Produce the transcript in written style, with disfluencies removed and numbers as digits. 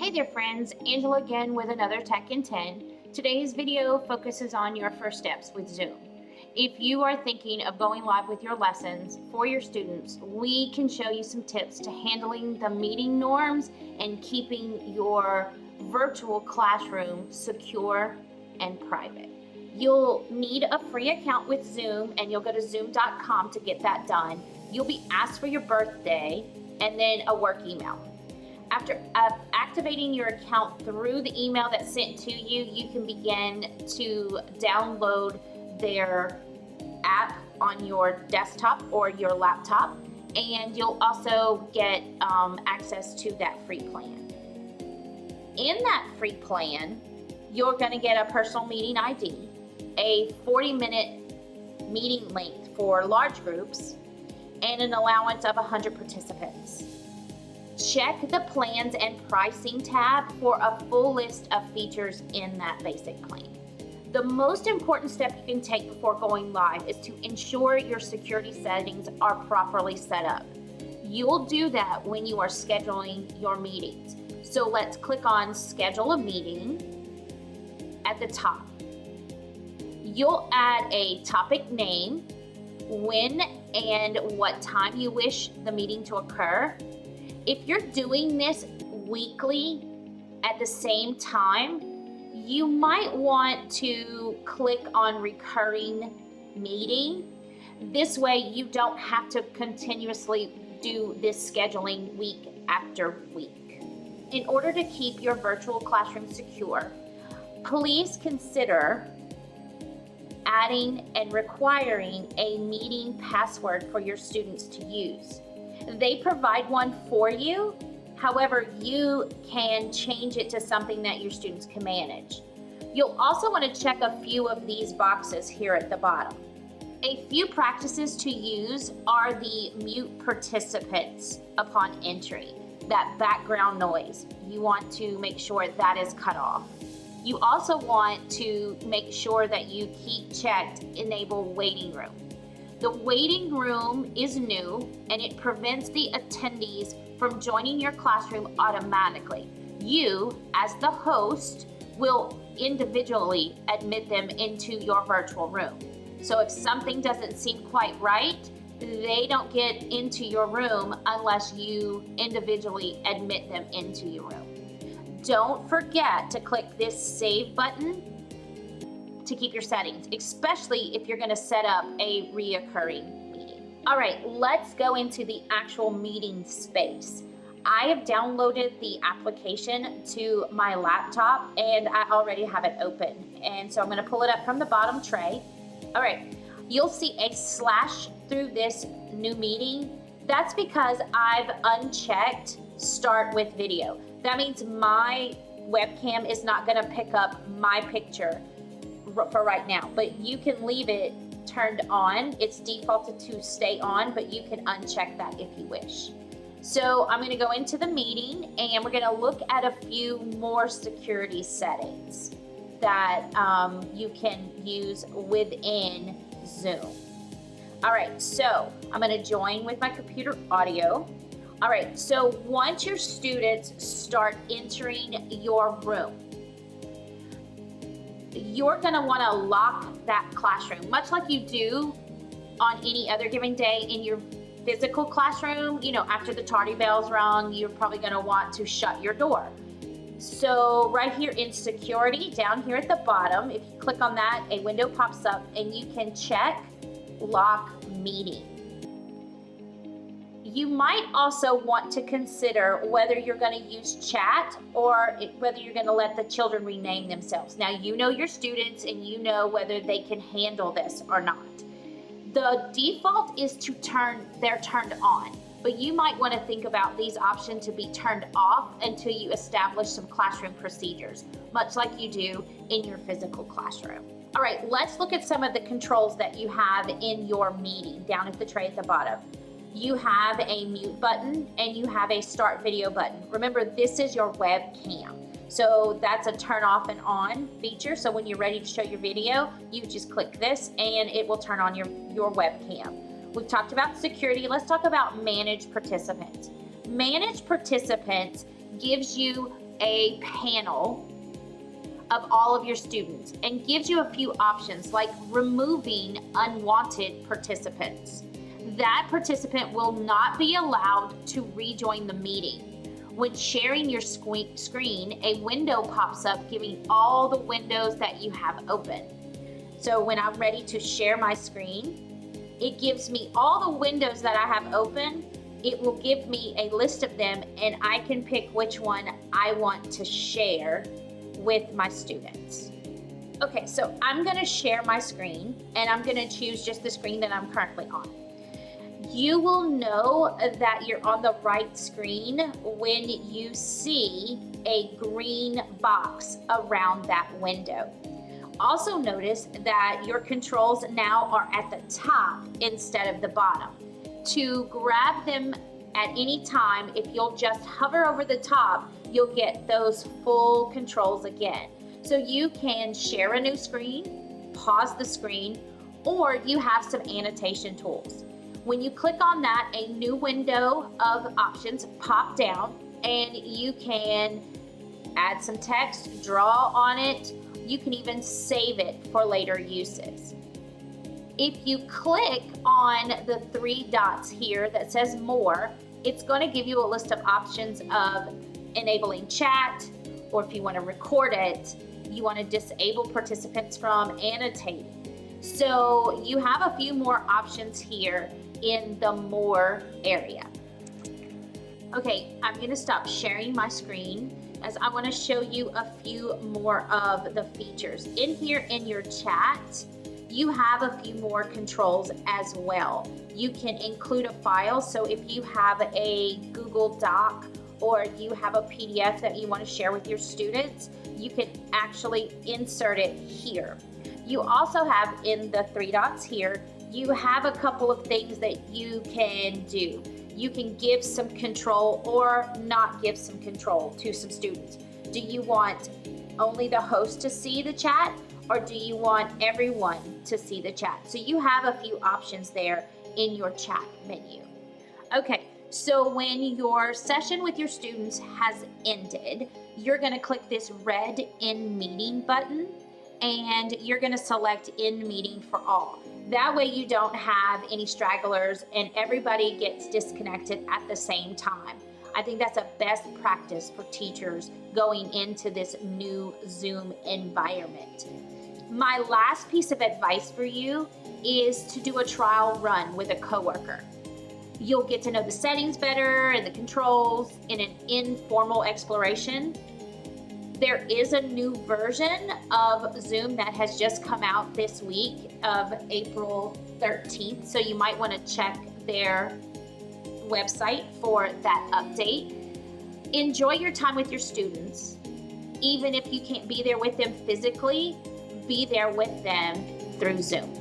Hey there friends, Angela again with another Tech in 10. Today's video focuses on your first steps with Zoom. If you are thinking of going live with your lessons for your students, we can show you some tips to handling the meeting norms and keeping your virtual classroom secure and private. You'll need a free account with Zoom and you'll go to zoom.com to get that done. You'll be asked for your birthday and then a work email. After activating your account through the email that's sent to you, you can begin to download their app on your desktop or your laptop, and you'll also get access to that free plan. In that free plan, you're going to get a personal meeting ID, a 40-minute meeting length for large groups, and an allowance of 100 participants. Check the plans and pricing tab for a full list of features in that basic plan. The most important step you can take before going live is to ensure your security settings are properly set up. You'll do that when you are scheduling your meetings. So let's click on Schedule a Meeting at the top. You'll add a topic name, when and what time you wish the meeting to occur. If you're doing this weekly at the same time, you might want to click on recurring meeting. This way you don't have to continuously do this scheduling week after week. In order to keep your virtual classroom secure, please consider adding and requiring a meeting password for your students to use. They provide one for you. However, you can change it to something that your students can manage. You'll also want to check a few of these boxes here at the bottom. A few practices to use are the mute participants upon entry, that background noise. You want to make sure that is cut off. You also want to make sure that you keep checked Enable Waiting Room. The waiting room is new and it prevents the attendees from joining your classroom automatically. You, as the host, will individually admit them into your virtual room. So if something doesn't seem quite right, they don't get into your room unless you individually admit them into your room. Don't forget to click this Save button to keep your settings, especially if you're going to set up a reoccurring meeting. All right, let's go into the actual meeting space. I have downloaded the application to my laptop and I already have it open. And so I'm going to pull it up from the bottom tray. All right, you'll see a slash through this new meeting. That's because I've unchecked Start with Video. That means my webcam is not going to pick up my picture for right now, but you can leave it turned on. It's defaulted to stay on, but you can uncheck that if you wish. So I'm going to go into the meeting and we're going to look at a few more security settings that you can use within Zoom. All right, so I'm going to join with my computer audio. All right, so once your students start entering your room, you're going to want to lock that classroom, much like you do on any other given day in your physical classroom. You know, after the tardy bell's rung, you're probably going to want to shut your door. So right here in security, down here at the bottom, if you click on that, a window pops up and you can check Lock Meeting. You might also want to consider whether you're going to use chat or whether you're going to let the children rename themselves. Now, you know your students and you know whether they can handle this or not. The default is they're turned on, but you might want to think about these options to be turned off until you establish some classroom procedures, much like you do in your physical classroom. All right, let's look at some of the controls that you have in your meeting down at the tray at the bottom. You have a mute button and you have a start video button. Remember, this is your webcam. So that's a turn off and on feature. So when you're ready to show your video, you just click this and it will turn on your webcam. We've talked about security. Let's talk about manage participants. Manage participants gives you a panel of all of your students and gives you a few options like removing unwanted participants. That participant will not be allowed to rejoin the meeting. When sharing your screen, a window pops up giving all the windows that you have open. So when I'm ready to share my screen, it gives me all the windows that I have open. It will give me a list of them and I can pick which one I want to share with my students. Okay, so I'm gonna share my screen and I'm gonna choose just the screen that I'm currently on. You will know that you're on the right screen when you see a green box around that window. Also notice that your controls now are at the top instead of the bottom. To grab them at any time, if you'll just hover over the top, you'll get those full controls again. So you can share a new screen, pause the screen, or you have some annotation tools. When you click on that, a new window of options pop down and you can add some text, draw on it. You can even save it for later uses. If you click on the three dots here that says more, it's going to give you a list of options of enabling chat, or if you want to record it, you want to disable participants from annotating. So you have a few more options here in the more area. Okay, I'm going to stop sharing my screen as I want to show you a few more of the features. In here in your chat, you have a few more controls as well. You can include a file, so if you have a Google Doc or you have a PDF that you want to share with your students, you can actually insert it here. You also have in the three dots here, you have a couple of things that you can do. You can give some control or not give some control to some students. Do you want only the host to see the chat, or do you want everyone to see the chat? So you have a few options there in your chat menu. Okay, so when your session with your students has ended, you're gonna click this red End Meeting button and you're gonna select End Meeting for all. That way you don't have any stragglers and everybody gets disconnected at the same time. I think that's a best practice for teachers going into this new Zoom environment. My last piece of advice for you is to do a trial run with a coworker. You'll get to know the settings better and the controls in an informal exploration. There is a new version of Zoom that has just come out this week of April 13th, so you might want to check their website for that update. Enjoy your time with your students. Even if you can't be there with them physically, be there with them through Zoom.